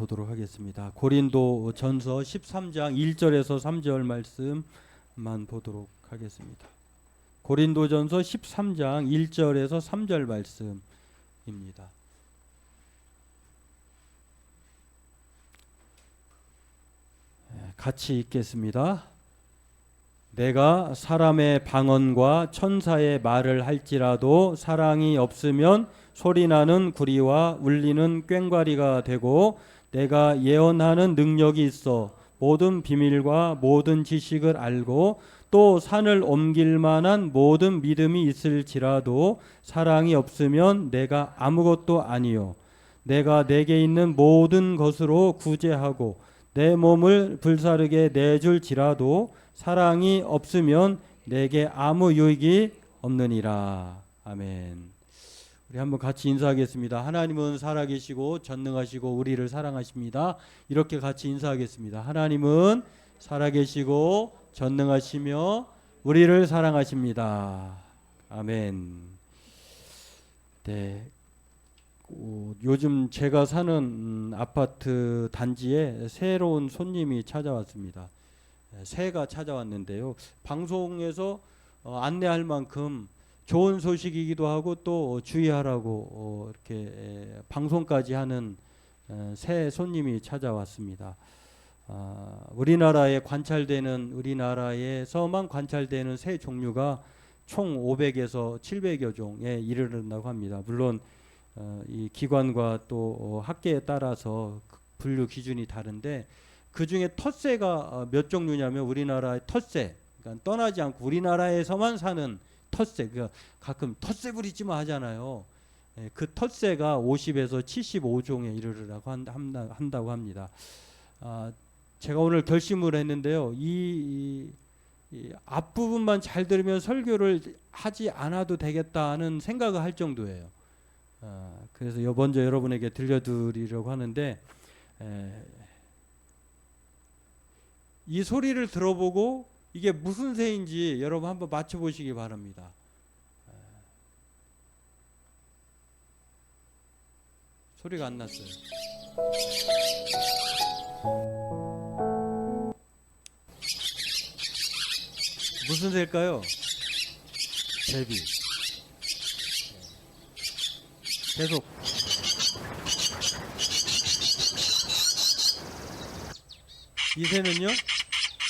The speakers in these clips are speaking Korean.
보도록 하겠습니다. 고린도 전서 13장 1절에서 3절 말씀만 보도록 하겠습니다. 고린도 전서 13장 1절에서 3절 말씀입니다. 같이 읽겠습니다. 내가 사람의 방언과 천사의 말을 할지라도 사랑이 없으면 소리나는 구리와 울리는 꽹과리가 되고, 내가 예언하는 능력이 있어 모든 비밀과 모든 지식을 알고 또 산을 옮길 만한 모든 믿음이 있을지라도 사랑이 없으면 내가 아무것도 아니요. 내가 내게 있는 모든 것으로 구제하고 내 몸을 불사르게 내줄지라도 사랑이 없으면 내게 아무 유익이 없느니라. 아멘. 우리 한번 같이 인사하겠습니다. 하나님은 살아계시고 전능하시고 우리를 사랑하십니다. 이렇게 같이 인사하겠습니다. 하나님은 살아계시고 전능하시며 우리를 사랑하십니다. 아멘. 네. 요즘 제가 사는 아파트 단지에 새로운 손님이 찾아왔습니다. 새가 찾아왔는데요. 방송에서 안내할 만큼 좋은 소식이기도 하고 또 주의하라고 이렇게 방송까지 하는 새 손님이 찾아왔습니다. 우리나라에서만 관찰되는 새 종류가 총 500에서 700여 종에 이르른다고 합니다. 물론 이 기관과 또 학계에 따라서 분류 기준이 다른데, 그 중에 텃새가 몇 종류냐면 우리나라의 텃새, 그러니까 떠나지 않고 우리나라에서만 사는 텃새, 그러니까 가끔 텃새부리지마 하잖아요. 그 텃새가 50에서 75종에 이르르라고 한다고 합니다. 제가 오늘 결심을 했는데요. 이 앞부분만 잘 들으면 설교를 하지 않아도 되겠다는 생각을 할 정도예요. 그래서 먼저 여러분에게 들려드리려고 하는데, 이 소리를 들어보고 이게 무슨 새인지 여러분 한번 맞춰보시기 바랍니다. 소리가 안 났어요. 무슨 새일까요? 제비. 계속. 이 새는요?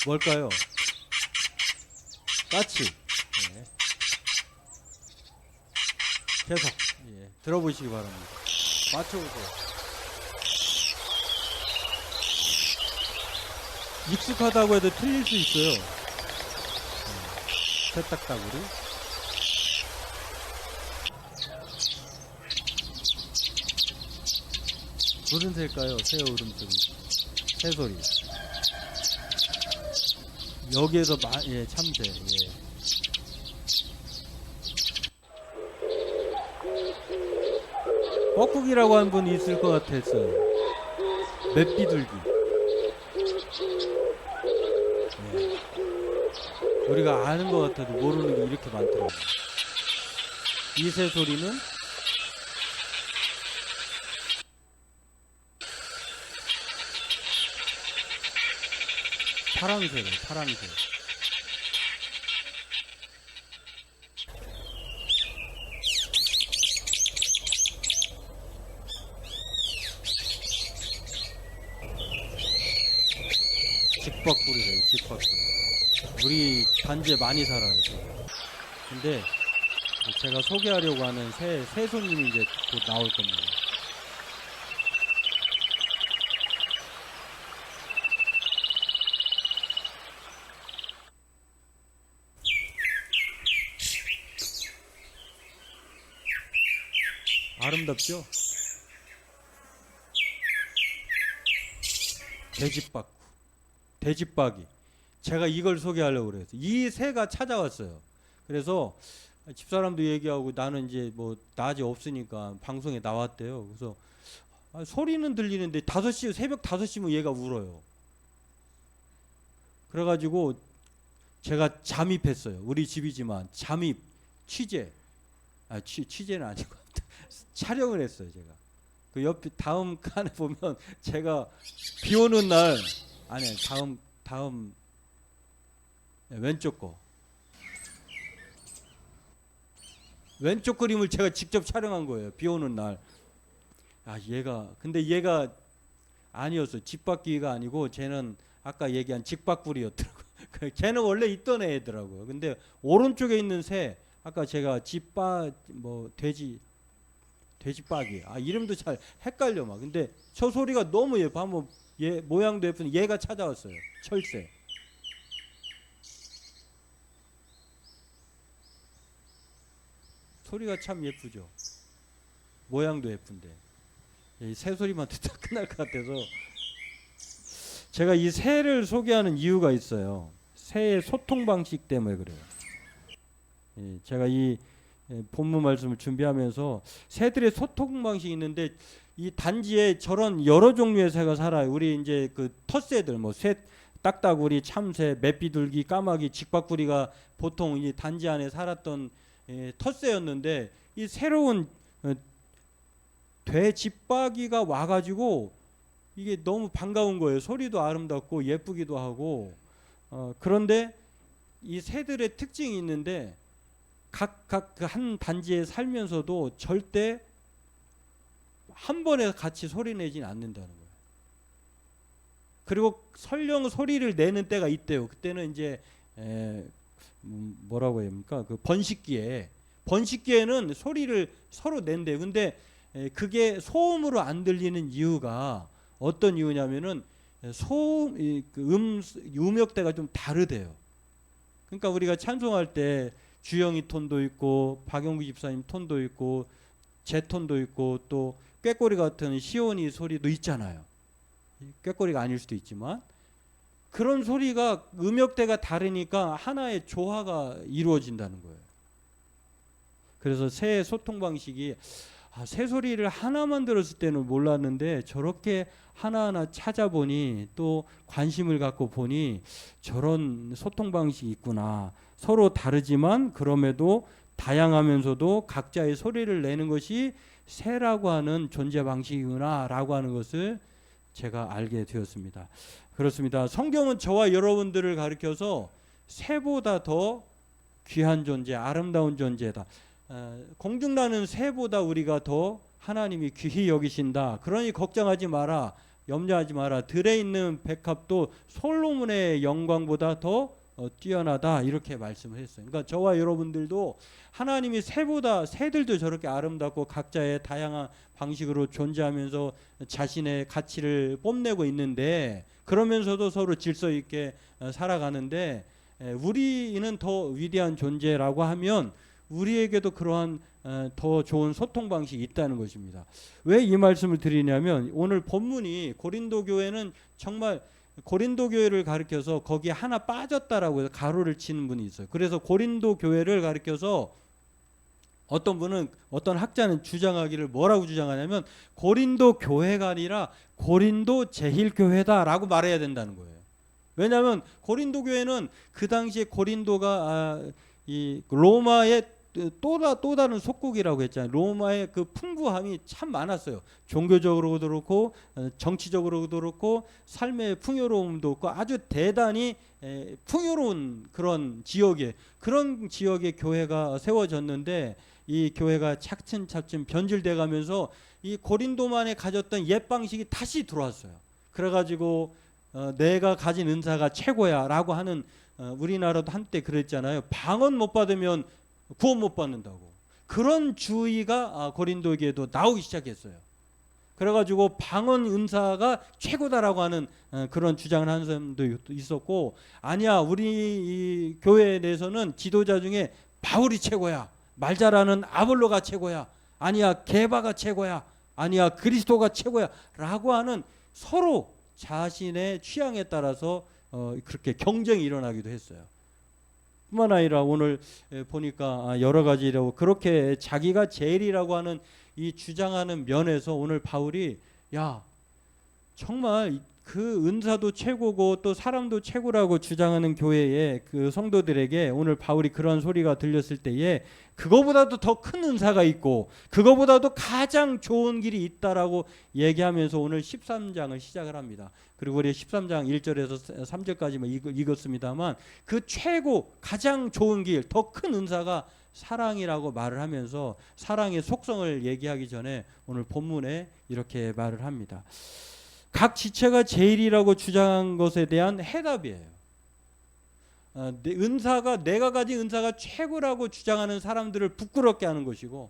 뭘까요? 까치. 예. 계속 들어보시기 바랍니다. 맞춰보세요. 익숙하다고 해도 틀릴 수 있어요. 세탁다구리. 무슨 새일까요? 새 울음소리, 새소리. 여기에서 참새. 뻐꾸기라고 하는 분이 있을 것 같았어요. 맷비둘기. 우리가 아는 것 같아도 모르는 게 이렇게 많더라고요. 이 새 소리는 파랑새예요. 파랑새. 직박구리래요. 직박구리. 우리 단지에 많이 살아요. 근데 제가 소개하려고 하는 새 손님이 이제 곧 나올 겁니다. 아름답죠? 돼지박이. 제가 이걸 소개하려고 그래서 이 새가 찾아왔어요. 그래서 집사람도 얘기하고 나는 이제 뭐 낮이 없으니까 방송에 나왔대요. 그래서 소리는 들리는데 새벽 5시면 얘가 울어요. 그래가지고 제가 잠입했어요. 우리 집이지만 취재는 아니고 촬영을 했어요. 제가 그 옆 다음 칸에 보면 제가 비 오는 날 아니 다음 왼쪽 거 왼쪽 그림을 제가 직접 촬영한 거예요. 비 오는 날. 아 근데 얘가 아니었어요. 집밖이가 아니고 쟤는 아까 얘기한 직박구리였더라고요. 걔는 원래 있던 애더라고요. 근데 오른쪽에 있는 새 아까 제가 돼지박이 이름도 잘 헷갈려 막. 근데 저 소리가 너무 예뻐. 한번 얘 모양도 예쁜 얘가 찾아왔어요. 철새. 소리가 참 예쁘죠. 모양도 예쁜데 이 새 소리만 듣다 끝날 것 같아서 제가 이 새를 소개하는 이유가 있어요. 새의 소통 방식 때문에 그래요. 제가 이 본문 말씀을 준비하면서 새들의 소통 방식이 있는데 이 단지에 저런 여러 종류의 새가 살아요. 우리 이제 그 텃새들 새 딱따구리, 참새, 맷비둘기, 까마귀, 직박구리가 보통 이 단지 안에 살았던 텃새였는데 이 새로운 돼지박이가 와가지고 이게 너무 반가운 거예요. 소리도 아름답고 예쁘기도 하고 그런데 이 새들의 특징이 있는데 각 한 단지에 살면서도 절대 한 번에 같이 소리 내진 않는다는 거예요. 그리고 설령 소리를 내는 때가 있대요. 그때는 이제 뭐라고 해야 합니까? 그 번식기에는 소리를 서로 낸대요. 근데 그게 소음으로 안 들리는 이유가 어떤 이유냐면은 소음 음역대가 좀 다르대요. 그러니까 우리가 찬송할 때 주영이 톤도 있고 박영구 집사님 톤도 있고 제 톤도 있고 또 꾀꼬리 같은 시온이 소리도 있잖아요. 꾀꼬리가 아닐 수도 있지만 그런 소리가 음역대가 다르니까 하나의 조화가 이루어진다는 거예요. 그래서 새의 소통 방식이 새 소리를 하나만 들었을 때는 몰랐는데 저렇게 하나하나 찾아보니 또 관심을 갖고 보니 저런 소통 방식이 있구나. 서로 다르지만 그럼에도 다양하면서도 각자의 소리를 내는 것이 새라고 하는 존재 방식이구나 라고 하는 것을 제가 알게 되었습니다. 그렇습니다. 성경은 저와 여러분들을 가리켜서 새보다 더 귀한 존재, 아름다운 존재다. 공중나는 새보다 우리가 더 하나님이 귀히 여기신다. 그러니 걱정하지 마라. 염려하지 마라. 들에 있는 백합도 솔로몬의 영광보다 더 뛰어나다. 이렇게 말씀을 했어요. 그러니까 저와 여러분들도 하나님이 새들도 저렇게 아름답고 각자의 다양한 방식으로 존재하면서 자신의 가치를 뽐내고 있는데 그러면서도 서로 질서 있게 살아가는데 우리는 더 위대한 존재라고 하면 우리에게도 그러한 더 좋은 소통 방식이 있다는 것입니다. 왜 이 말씀을 드리냐면 오늘 본문이 고린도 교회는 정말 고린도 교회를 가리켜서 거기에 하나 빠졌다라고 해서 가로를 치는 분이 있어요. 그래서 고린도 교회를 가리켜서 어떤 학자는 주장하기를 뭐라고 주장하냐면 고린도 교회가 아니라 고린도 제일교회다라고 말해야 된다는 거예요. 왜냐하면 고린도 교회는 그 당시에 고린도가 이 로마의 또 다른 속국이라고 했잖아요. 로마의 그 풍부함이 참 많았어요. 종교적으로도 그렇고 정치적으로도 그렇고 삶의 풍요로움도 있고 아주 대단히 풍요로운 그런 지역의 교회가 세워졌는데 이 교회가 차츰차츰 변질돼 가면서 이 고린도만에 가졌던 옛 방식이 다시 들어왔어요. 그래가지고 내가 가진 은사가 최고야 라고 하는 우리나라도 한때 그랬잖아요. 방언 못 받으면 구원 못 받는다고. 그런 주의가 고린도에게도 나오기 시작했어요. 그래가지고 방언 은사가 최고다라고 하는 그런 주장을 하는 사람도 있었고 아니야 우리 이 교회에 대해서는 지도자 중에 바울이 최고야. 말 잘하는 아볼로가 최고야. 아니야 게바가 최고야. 아니야 그리스도가 최고야 라고 하는 서로 자신의 취향에 따라서 그렇게 경쟁이 일어나기도 했어요. 뿐만 아니라 오늘 보니까 여러 가지라고 그렇게 자기가 제일이라고 하는 이 주장하는 면에서 오늘 바울이 정말 그 은사도 최고고 또 사람도 최고라고 주장하는 교회의 그 성도들에게 오늘 바울이 그런 소리가 들렸을 때에 그거보다도 더 큰 은사가 있고 그거보다도 가장 좋은 길이 있다라고 얘기하면서 오늘 13장을 시작을 합니다. 그리고 우리 13장 1절에서 3절까지만 읽었습니다만 그 최고 가장 좋은 길, 더 큰 은사가 사랑이라고 말을 하면서 사랑의 속성을 얘기하기 전에 오늘 본문에 이렇게 말을 합니다. 각 지체가 제일이라고 주장한 것에 대한 해답이에요. 은사가 내가 가진 은사가 최고라고 주장하는 사람들을 부끄럽게 하는 것이고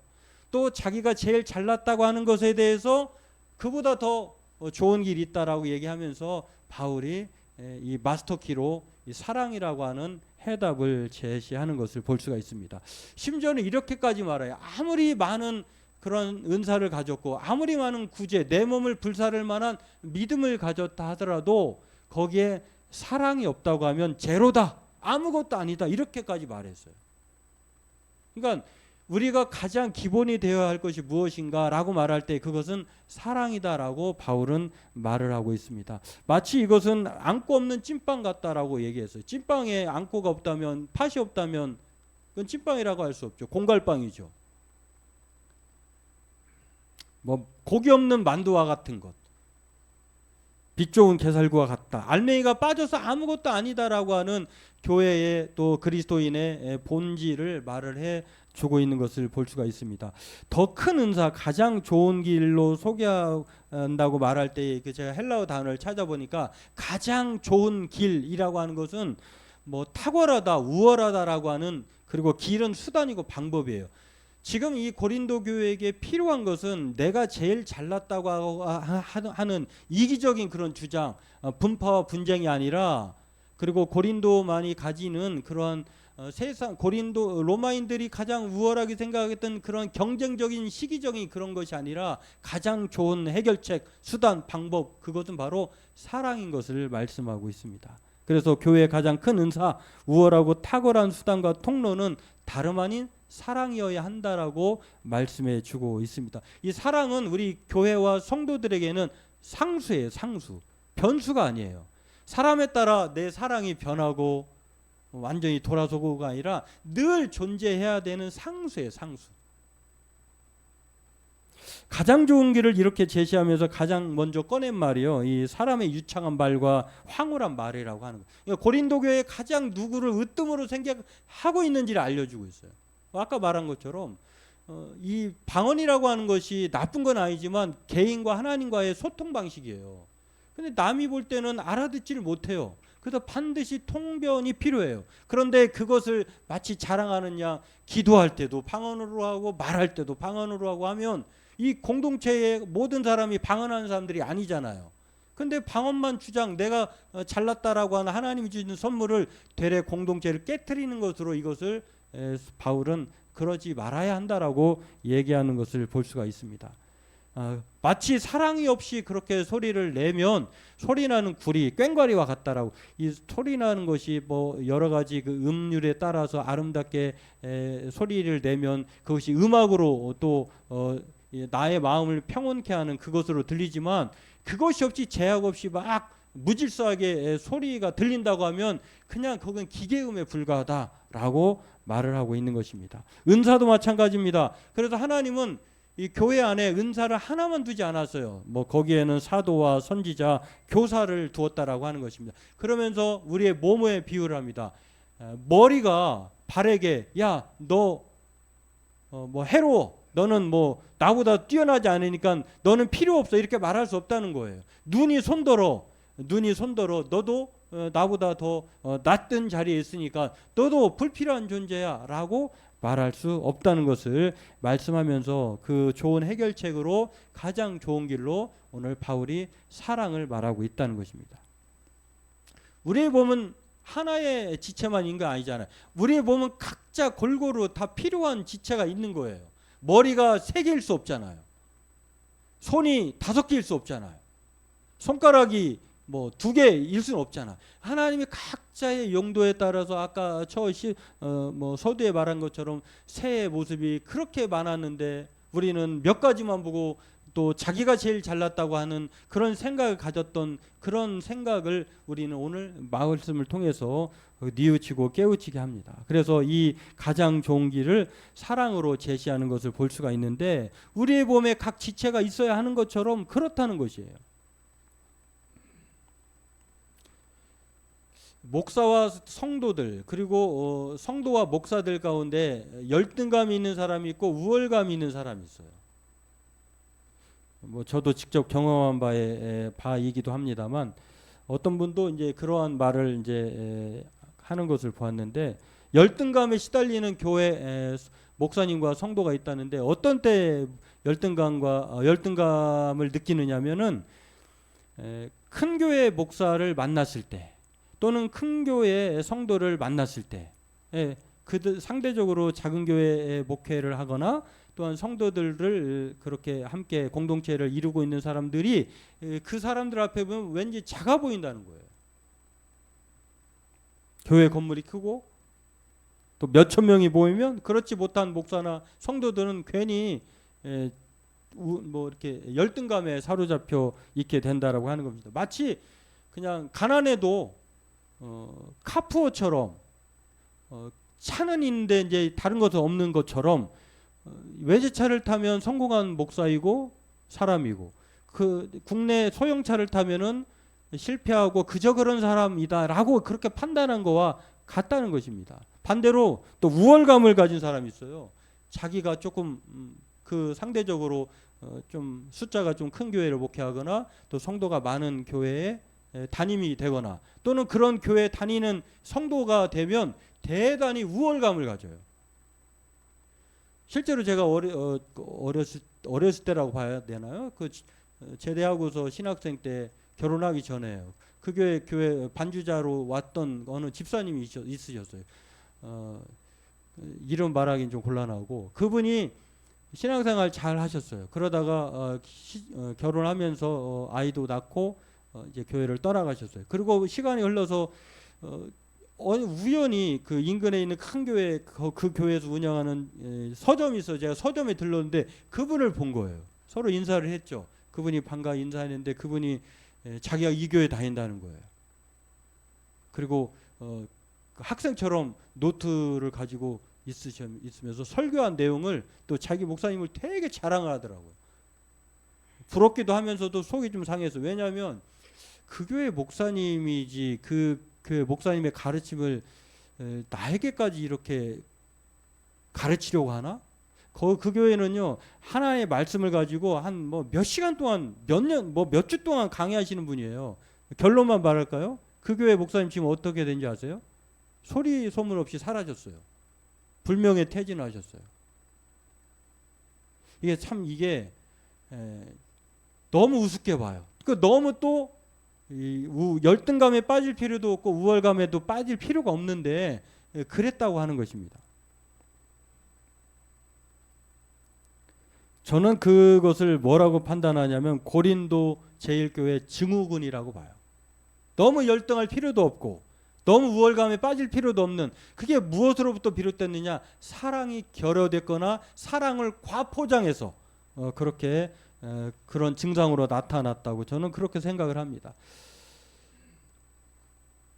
또 자기가 제일 잘났다고 하는 것에 대해서 그보다 더 좋은 길이 있다라고 얘기하면서 바울이 이 마스터키로 이 사랑이라고 하는 해답을 제시하는 것을 볼 수가 있습니다. 심지어는 이렇게까지 말해요. 아무리 많은 그런 은사를 가졌고 아무리 많은 구제, 내 몸을 불사를 만한 믿음을 가졌다 하더라도 거기에 사랑이 없다고 하면 제로다, 아무것도 아니다, 이렇게까지 말했어요. 그러니까 우리가 가장 기본이 되어야 할 것이 무엇인가 라고 말할 때 그것은 사랑이다라고 바울은 말을 하고 있습니다. 마치 이것은 앙꼬 없는 찐빵 같다라고 얘기했어요. 찐빵에 앙꼬가 없다면, 팥이 없다면 그건 찐빵이라고 할 수 없죠. 공갈빵이죠. 뭐 고기 없는 만두와 같은 것, 빛 좋은 게살구와 같다, 알맹이가 빠져서 아무것도 아니다라고 하는 교회의 또 그리스도인의 본질을 말을 해주고 있는 것을 볼 수가 있습니다. 더 큰 은사, 가장 좋은 길로 소개한다고 말할 때 제가 헬라어 단어를 찾아보니까 가장 좋은 길이라고 하는 것은 뭐 탁월하다, 우월하다라고 하는, 그리고 길은 수단이고 방법이에요. 지금 이 고린도 교회에게 필요한 것은 내가 제일 잘났다고 하는 이기적인 그런 주장, 분파와 분쟁이 아니라, 그리고 고린도만이 가지는 그런 세상, 고린도 로마인들이 가장 우월하게 생각했던 그런 경쟁적인 시기적인 그런 것이 아니라 가장 좋은 해결책, 수단, 방법, 그것은 바로 사랑인 것을 말씀하고 있습니다. 그래서 교회의 가장 큰 은사, 우월하고 탁월한 수단과 통로는 다름 아닌 사랑이어야 한다라고 말씀해 주고 있습니다. 이 사랑은 우리 교회와 성도들에게는 상수예요. 상수. 변수가 아니에요. 사람에 따라 내 사랑이 변하고 완전히 돌아서고가 아니라 늘 존재해야 되는 상수예요. 상수. 가장 좋은 길을 이렇게 제시하면서 가장 먼저 꺼낸 말이요, 이 사람의 유창한 말과 황홀한 말이라고 하는 거예요. 그러니까 고린도 교회에 가장 누구를 으뜸으로 생각하고 있는지를 알려주고 있어요. 아까 말한 것처럼 이 방언이라고 하는 것이 나쁜 건 아니지만 개인과 하나님과의 소통 방식이에요. 근데 남이 볼 때는 알아듣지를 못해요. 그래서 반드시 통변이 필요해요. 그런데 그것을 마치 자랑하는 양 기도할 때도 방언으로 하고 말할 때도 방언으로 하고 하면 이 공동체의 모든 사람이 방언하는 사람들이 아니잖아요. 근데 방언만 주장, 내가 잘났다라고 하는 하나님이 주는 선물을 되레 공동체를 깨트리는 것으로 이것을 바울은 그러지 말아야 한다라고 얘기하는 것을 볼 수가 있습니다. 마치 사랑이 없이 그렇게 소리를 내면 소리나는 구리, 꽹과리와 같다라고. 이 소리나는 것이 뭐 여러 가지 그 음률에 따라서 아름답게 소리를 내면 그것이 음악으로 또 나의 마음을 평온케 하는 그것으로 들리지만, 그것이 없이 제약 없이 막 무질서하게 소리가 들린다고 하면 그냥 그건 기계음에 불과하다라고 말을 하고 있는 것입니다. 은사도 마찬가지입니다. 그래서 하나님은 이 교회 안에 은사를 하나만 두지 않았어요. 뭐 거기에는 사도와 선지자, 교사를 두었다라고 하는 것입니다. 그러면서 우리의 몸에 비유를 합니다. 머리가 발에게 야, 너 뭐 해로워, 너는 뭐 나보다 뛰어나지 않으니까 너는 필요 없어, 이렇게 말할 수 없다는 거예요. 눈이 손더러 너도 나보다 더 낮은 자리에 있으니까 너도 불필요한 존재야 라고 말할 수 없다는 것을 말씀하면서 그 좋은 해결책으로 가장 좋은 길로 오늘 바울이 사랑을 말하고 있다는 것입니다. 우리의 몸은 하나의 지체만 있는 거 아니잖아요. 우리의 몸은 각자 골고루 다 필요한 지체가 있는 거예요. 머리가 3개일 수 없잖아요. 손이 5개일 수 없잖아요. 손가락이 뭐 2개일 수는 없잖아. 하나님이 각자의 용도에 따라서 아까 뭐 서두에 말한 것처럼 새의 모습이 그렇게 많았는데 우리는 몇 가지만 보고 또 자기가 제일 잘났다고 하는 그런 생각을 가졌던 그런 생각을 우리는 오늘 말씀을 통해서 뉘우치고 깨우치게 합니다. 그래서 이 가장 좋은 길을 사랑으로 제시하는 것을 볼 수가 있는데 우리의 몸에 각 지체가 있어야 하는 것처럼 그렇다는 것이에요. 목사와 성도들 그리고 성도와 목사들 가운데 열등감이 있는 사람이 있고 우월감이 있는 사람이 있어요. 뭐 저도 직접 경험한 바이기도 합니다만 어떤 분도 이제 그러한 말을 이제 하는 것을 보았는데 열등감에 시달리는 교회 목사님과 성도가 있다는데 어떤 때 열등감을 느끼느냐면은 큰 교회 목사를 만났을 때 또는 큰 교회의 성도를 만났을 때 그들 상대적으로 작은 교회에 목회를 하거나 또한 성도들을 그렇게 함께 공동체를 이루고 있는 사람들이 그 사람들 앞에 보면 왠지 작아 보인다는 거예요. 교회 건물이 크고 또 몇천 명이 모이면 그렇지 못한 목사나 성도들은 괜히 뭐 이렇게 열등감에 사로잡혀 있게 된다라고 하는 겁니다. 마치 그냥 가난해도 카푸어처럼 차는 있는데 이제 다른 것은 없는 것처럼 외제차를 타면 성공한 목사이고 사람이고 그 국내 소형차를 타면은 실패하고 그저 그런 사람이다라고 그렇게 판단한 거와 같다는 것입니다. 반대로 또 우월감을 가진 사람이 있어요. 자기가 조금 그 상대적으로 좀 숫자가 좀 큰 교회를 목회하거나 또 성도가 많은 교회에 담임이 되거나 또는 그런 교회 다니는 성도가 되면 대단히 우월감을 가져요. 실제로 제가 어렸을 때라고 봐야 되나요? 그 제대하고서 신학생 때 결혼하기 전에요. 그 교회 반주자로 왔던 어느 집사님이 있으셨어요. 이름 말하기는 좀 곤란하고 그분이 신앙생활 잘 하셨어요. 그러다가 결혼하면서 아이도 낳고 이제 교회를 떠나가셨어요. 그리고 시간이 흘러서 우연히 그 인근에 있는 큰 교회 그 교회에서 운영하는 서점이 있어요. 제가 서점에 들렀는데 그분을 본 거예요. 서로 인사를 했죠. 그분이 반가 인사했는데 그분이 자기가 이 교회 다닌다는 거예요. 그리고 학생처럼 노트를 가지고 있으면서 설교한 내용을 또 자기 목사님을 되게 자랑을 하더라고요. 부럽기도 하면서도 속이 좀 상해서 왜냐하면 그 교회 목사님이지 그 목사님의 가르침을 나에게까지 이렇게 가르치려고 하나? 그 교회는요 하나의 말씀을 가지고 한 뭐 몇 시간 동안 몇 주 동안 강의하시는 분이에요. 결론만 말할까요? 그 교회 목사님 지금 어떻게 된지 아세요? 소리 소문 없이 사라졌어요. 불명예 퇴진하셨어요. 이게 너무 우습게 봐요. 너무 또 열등감에 빠질 필요도 없고 우월감에도 빠질 필요가 없는데 그랬다고 하는 것입니다. 저는 그것을 뭐라고 판단하냐면 고린도 제1교회 증후군이라고 봐요. 너무 열등할 필요도 없고 너무 우월감에 빠질 필요도 없는 그게 무엇으로부터 비롯됐느냐? 사랑이 결여됐거나 사랑을 과포장해서 그렇게 그런 증상으로 나타났다고 저는 그렇게 생각을 합니다.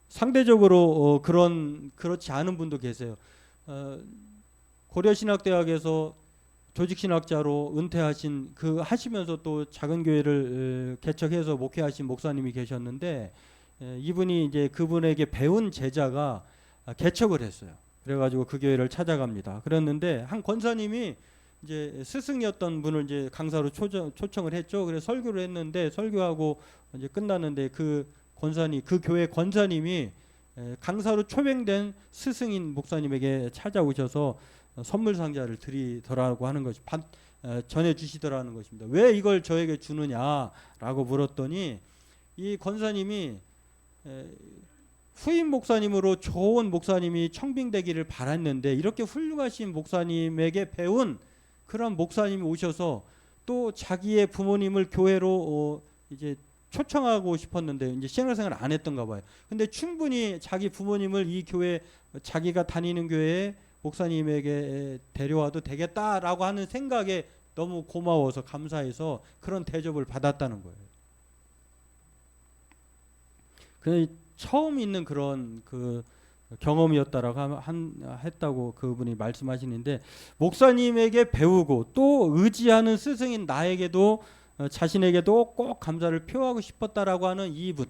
상대적으로 그렇지 않은 분도 계세요. 고려신학대학에서 조직신학자로 은퇴하신 하시면서 또 작은 교회를 개척해서 목회하신 목사님이 계셨는데 이분이 이제 그분에게 배운 제자가 개척을 했어요. 그래가지고 그 교회를 찾아갑니다. 그랬는데 한 권사님이 이제 스승이었던 분을 이제 강사로 초청을 했죠. 그래서 설교를 했는데 설교하고 이제 끝났는데 그 교회 권사님이 강사로 초빙된 스승인 목사님에게 찾아오셔서 선물 상자를 드리더라고 하는 것이 전해주시더라는 것입니다. 왜 이걸 저에게 주느냐라고 물었더니 이 권사님이 후임 목사님으로 좋은 목사님이 청빙되기를 바랐는데 이렇게 훌륭하신 목사님에게 배운 그런 목사님이 오셔서 또 자기의 부모님을 교회로 이제 초청하고 싶었는데 이제 신앙생활 안 했던가 봐요. 근데 충분히 자기 부모님을 이 교회 자기가 다니는 교회에 목사님에게 데려와도 되겠다라고 하는 생각에 너무 고마워서 감사해서 그런 대접을 받았다는 거예요. 그 처음 있는 그런 그 경험이었다라고 했다고 그분이 말씀하시는데, 목사님에게 배우고 또 의지하는 스승인 나에게도 자신에게도 꼭 감사를 표하고 싶었다라고 하는 이분.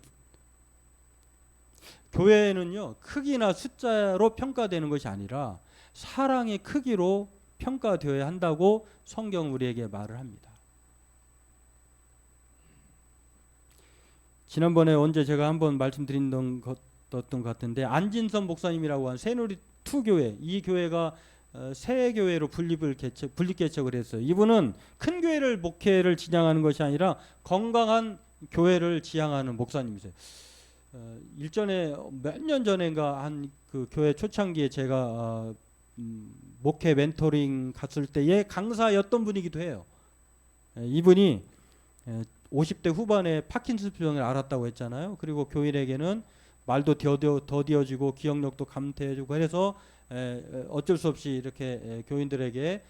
교회는요, 크기나 숫자로 평가되는 것이 아니라 사랑의 크기로 평가되어야 한다고 성경 우리에게 말을 합니다. 지난번에 언제 제가 한번 말씀드린 것 같은데, 안진선 목사님이라고 한 새누리 투교회, 이 교회가 새 교회로 분립 개척을 했어요. 이분은 큰 교회를 목회를 지향하는 것이 아니라 건강한 교회를 지향하는 목사님이세요. 일전에 몇 년 전인가 한 그 교회 초창기에 제가 목회 멘토링 갔을 때의 강사였던 분이기도 해요. 이분이 50대 후반에 파킨슨병을 앓았다고 했잖아요. 그리고 교인에게는 말도 더디어지고 기억력도 감퇴해주고 해서 어쩔 수 없이 이렇게 교인들에게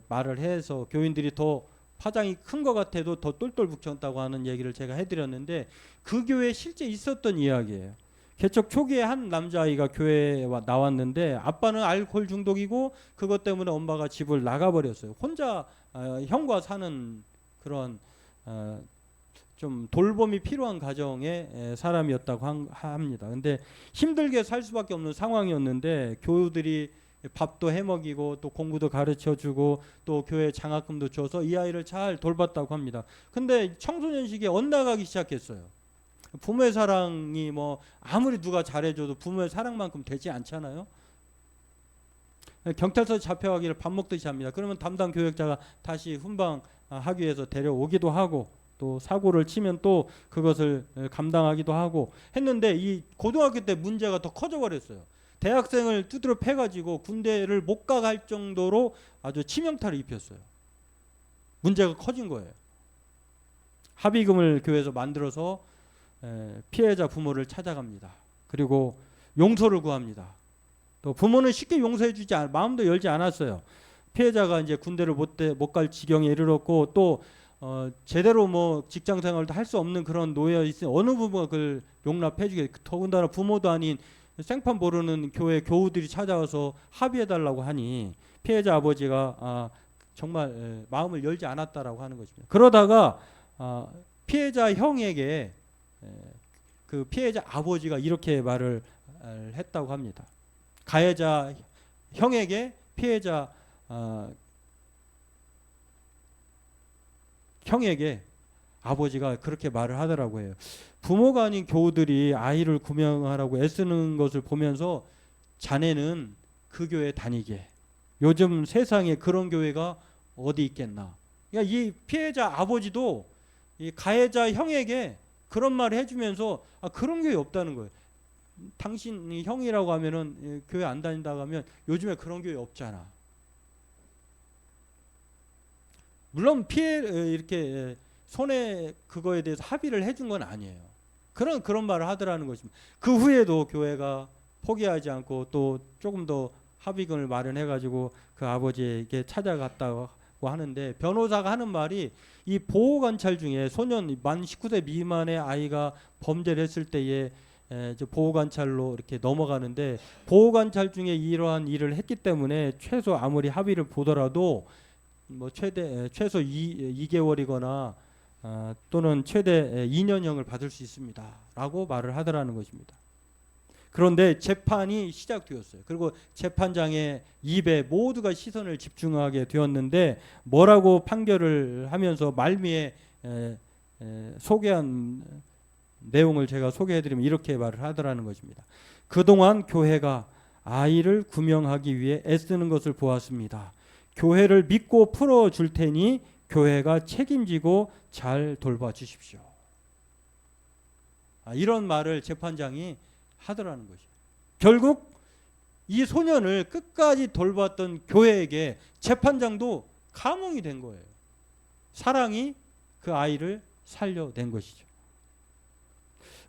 말을 해서 교인들이 더 파장이 큰 것 같아도 더 똘똘 뭉쳤다고 하는 얘기를 제가 해드렸는데, 그 교회에 실제 있었던 이야기예요. 개척 초기에 한 남자아이가 교회에 나왔는데 아빠는 알코올 중독이고 그것 때문에 엄마가 집을 나가버렸어요. 혼자 형과 사는 그런 좀 돌봄이 필요한 가정의 사람이었다고 합니다. 근데 힘들게 살 수밖에 없는 상황이었는데 교우들이 밥도 해먹이고 또 공부도 가르쳐주고 또 교회 장학금도 줘서 이 아이를 잘 돌봤다고 합니다. 근데 청소년 시기에 엇나가기 시작했어요. 부모의 사랑이 뭐 아무리 누가 잘해줘도 부모의 사랑만큼 되지 않잖아요. 경찰서에 잡혀가기를 밥 먹듯이 합니다. 그러면 담당 교육자가 다시 훈방하기 위해서 데려오기도 하고 또 사고를 치면 또 그것을 감당하기도 하고 했는데, 이 고등학교 때 문제가 더 커져버렸어요. 대학생을 두드려 패가지고 군대를 못 가갈 정도로 아주 치명타를 입혔어요. 문제가 커진 거예요. 합의금을 교회에서 만들어서 피해자 부모를 찾아갑니다. 그리고 용서를 구합니다. 또 부모는 쉽게 용서해주지 마음도 열지 않았어요. 피해자가 이제 군대를 못 갈 지경에 이르렀고 또 제대로 뭐 직장 생활도 할 수 없는 그런 놓여 있으니 어느 부모가 그걸 용납해주게, 더군다나 부모도 아닌 생판 모르는 교회 교우들이 찾아와서 합의해달라고 하니 피해자 아버지가 정말 마음을 열지 않았다라고 하는 것입니다. 그러다가 피해자 형에게 그 피해자 아버지가 이렇게 말을 했다고 합니다. 가해자 형에게 피해자 형에게 아버지가 그렇게 말을 하더라고 해요. 부모가 아닌 교우들이 아이를 구명하라고 애쓰는 것을 보면서 자네는 그 교회 다니게. 요즘 세상에 그런 교회가 어디 있겠나. 그러니까 이 피해자 아버지도 이 가해자 형에게 그런 말을 해주면서 그런 교회 없다는 거예요. 당신이 형이라고 하면은 교회 안 다닌다고 하면 요즘에 그런 교회 없잖아. 물론 이렇게 손해 그거에 대해서 합의를 해준 건 아니에요. 그런 말을 하더라는 것입니다. 그 후에도 교회가 포기하지 않고 또 조금 더 합의금을 마련해가지고 그 아버지에게 찾아갔다고 하는데, 변호사가 하는 말이 이 보호관찰 중에 소년 만 19세 미만의 아이가 범죄를 했을 때에 보호관찰로 이렇게 넘어가는데, 보호관찰 중에 이러한 일을 했기 때문에 최소 아무리 합의를 보더라도 뭐 최소 2개월이거나 또는 최대 2년형을 받을 수 있습니다라고 말을 하더라는 것입니다. 그런데 재판이 시작되었어요. 그리고 재판장의 입에 모두가 시선을 집중하게 되었는데, 뭐라고 판결을 하면서 말미에 소개한 내용을 제가 소개해드리면 이렇게 말을 하더라는 것입니다. 그동안 교회가 아이를 구명하기 위해 애쓰는 것을 보았습니다. 교회를 믿고 풀어줄 테니 교회가 책임지고 잘 돌봐주십시오. 이런 말을 재판장이 하더라는 것이죠. 결국 이 소년을 끝까지 돌봤던 교회에게 재판장도 감흥이 된 거예요. 사랑이 그 아이를 살려낸 것이죠.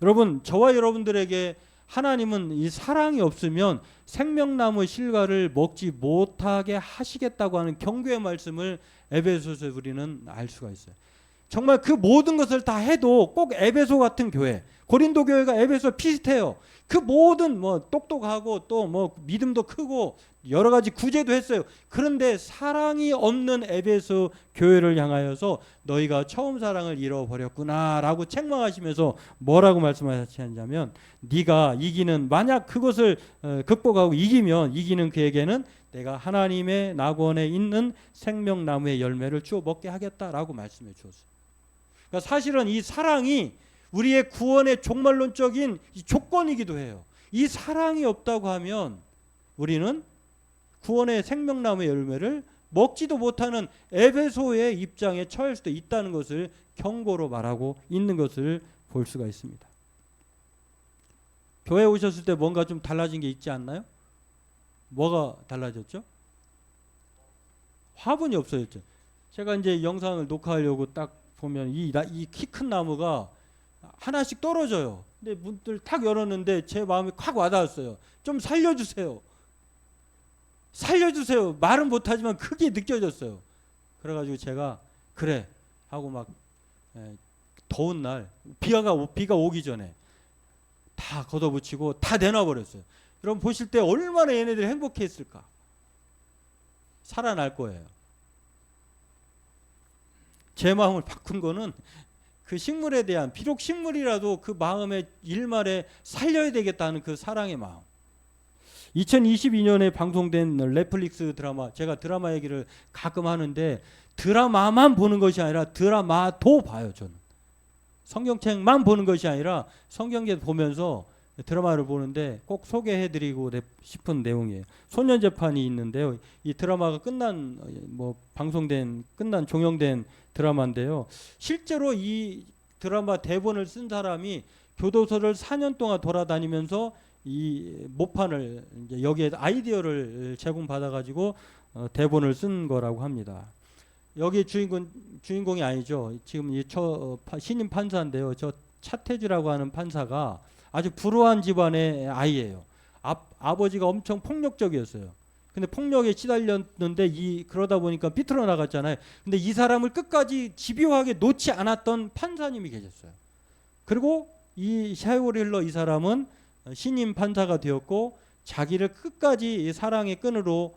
여러분, 저와 여러분들에게 하나님은 이 사랑이 없으면 생명나무 실과를 먹지 못하게 하시겠다고 하는 경고의 말씀을 에베소서에 우리는 알 수가 있어요. 정말 그 모든 것을 다 해도 꼭 에베소 같은 교회, 고린도 교회가 에베소 비슷해요. 그 모든 뭐 똑똑하고 또 뭐 믿음도 크고 여러 가지 구제도 했어요. 그런데 사랑이 없는 에베소 교회를 향하여서 너희가 처음 사랑을 잃어버렸구나라고 책망하시면서 뭐라고 말씀하시냐면, 네가 이기는, 만약 그것을 극복하고 이기면 이기는 그에게는 내가 하나님의 낙원에 있는 생명나무의 열매를 주어 먹게 하겠다라고 말씀해 주었어요. 그러니까 사실은 이 사랑이 우리의 구원의 종말론적인 조건이기도 해요. 이 사랑이 없다고 하면 우리는 구원의 생명나무의 열매를 먹지도 못하는 에베소의 입장에 처할 수도 있다는 것을 경고로 말하고 있는 것을 볼 수가 있습니다. 교회 오셨을 때 뭔가 좀 달라진 게 있지 않나요? 뭐가 달라졌죠? 화분이 없어졌죠. 제가 이제 영상을 녹화하려고 딱 보면 이 키 큰 나무가 하나씩 떨어져요. 근데 문을 탁 열었는데 제 마음이 콱 와닿았어요. 좀 살려주세요. 살려주세요. 말은 못하지만 크게 느껴졌어요. 그래가지고 제가 그래 하고 막 더운 날 비가 오기 전에 다 걷어붙이고 다 내놔버렸어요. 여러분 보실 때 얼마나 얘네들이 행복했을까. 살아날 거예요. 제 마음을 바꾼 거는 그 식물에 대한, 비록 식물이라도 그 마음의 일말에 살려야 되겠다는 그 사랑의 마음. 2022년에 방송된 넷플릭스 드라마, 제가 드라마 얘기를 가끔 하는데 드라마만 보는 것이 아니라 드라마도 봐요. 저는 성경책만 보는 것이 아니라 성경책 보면서 드라마를 보는데 꼭 소개해드리고 싶은 내용이에요. 소년재판이 있는데요. 이 드라마가 끝난 종영된 드라마인데요. 실제로 이 드라마 대본을 쓴 사람이 교도소를 4년 동안 돌아다니면서 이 모판을 이제 여기에 아이디어를 제공받아가지고 대본을 쓴 거라고 합니다. 여기 주인공이 아니죠. 지금 이 신임 판사인데요. 저 차태주라고 하는 판사가 아주 불우한 집안의 아이예요. 아버지가 엄청 폭력적이었어요. 근데 폭력에 시달렸는데 그러다 보니까 삐뚤어 나갔잖아요. 근데 이 사람을 끝까지 집요하게 놓지 않았던 판사님이 계셨어요. 그리고 이 세월이 흘러 이 사람은 신임 판사가 되었고 자기를 끝까지 사랑의 끈으로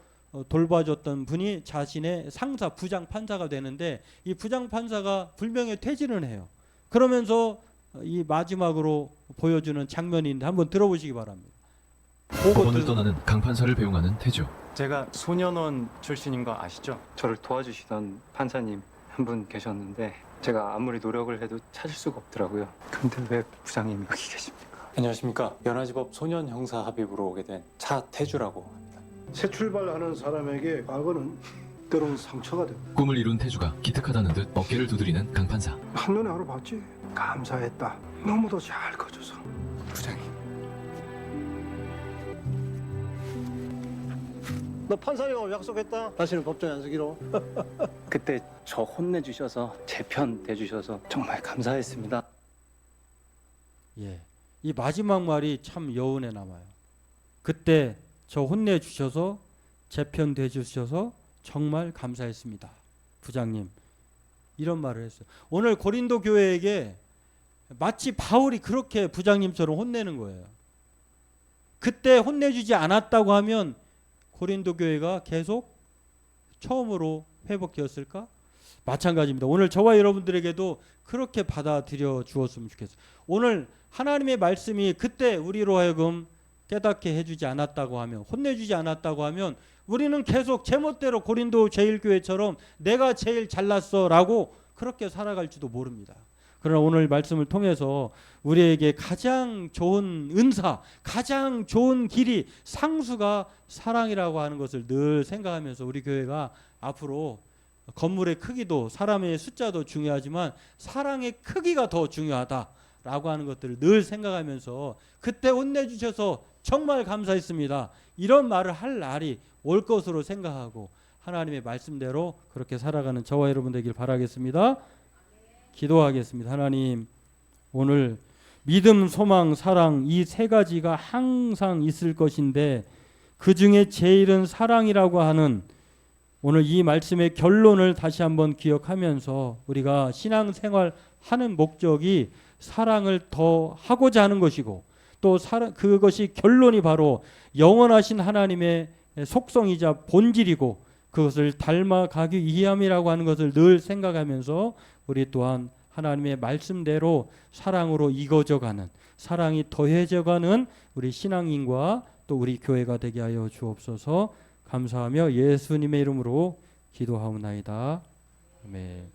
돌봐줬던 분이 자신의 상사 부장 판사가 되는데, 이 부장 판사가 불명예 퇴진을 해요. 그러면서 이 마지막으로 보여주는 장면인데 한번 들어보시기 바랍니다. 법원을 떠나는 강 판사를 배웅하는 태주. 제가 소년원 출신인 거 아시죠? 저를 도와주시던 판사님 한 분 계셨는데 제가 아무리 노력을 해도 찾을 수가 없더라고요. 근데 왜 부장님이 여기 계십니까? 안녕하십니까. 연화지법 소년 형사 합의부로 오게 된 차태주라고 합니다. 새 출발하는 사람에게 과거는 때로는 상처가 됩니다. 꿈을 이룬 태주가 기특하다는 듯 어깨를 두드리는 강 판사. 한눈에 알아봤지? 감사했다. 너무도 잘 커줘서. 부장님. 너 판사님하고 약속했다. 다시는 법정에 안 서기로. 그때 저 혼내주셔서 제 편 대주셔서 정말 감사했습니다. 예, 이 마지막 말이 참 여운에 남아요. 그때 저 혼내주셔서 제 편 대주셔서 정말 감사했습니다. 부장님, 이런 말을 했어요. 오늘 고린도 교회에게 마치 바울이 그렇게 부장님처럼 혼내는 거예요. 그때 혼내주지 않았다고 하면 고린도 교회가 계속 처음으로 회복되었을까? 마찬가지입니다. 오늘 저와 여러분들에게도 그렇게 받아들여 주었으면 좋겠어요. 오늘 하나님의 말씀이 그때 우리로 하여금 깨닫게 해주지 않았다고 하면, 혼내주지 않았다고 하면 우리는 계속 제멋대로 고린도 제1교회처럼 내가 제일 잘났어 라고 그렇게 살아갈지도 모릅니다. 그러나 오늘 말씀을 통해서 우리에게 가장 좋은 은사, 가장 좋은 길이 상수가 사랑이라고 하는 것을 늘 생각하면서 우리 교회가 앞으로 건물의 크기도 사람의 숫자도 중요하지만 사랑의 크기가 더 중요하다라고 하는 것들을 늘 생각하면서 그때 혼내주셔서 정말 감사했습니다. 이런 말을 할 날이 올 것으로 생각하고 하나님의 말씀대로 그렇게 살아가는 저와 여러분 되길 바라겠습니다. 기도하겠습니다. 하나님, 오늘 믿음, 소망, 사랑 이 세 가지가 항상 있을 것인데 그 중에 제일은 사랑이라고 하는 오늘 이 말씀의 결론을 다시 한번 기억하면서 우리가 신앙생활 하는 목적이 사랑을 더 하고자 하는 것이고 또 그것이 결론이 바로 영원하신 하나님의 속성이자 본질이고 그것을 닮아가기 위함이라고 하는 것을 늘 생각하면서 우리 또한 하나님의 말씀대로 사랑으로 이거져가는 사랑이 더해져가는 우리 신앙인과 또 우리 교회가 되게 하여 주옵소서. 감사하며 예수님의 이름으로 기도하옵나이다. 아멘.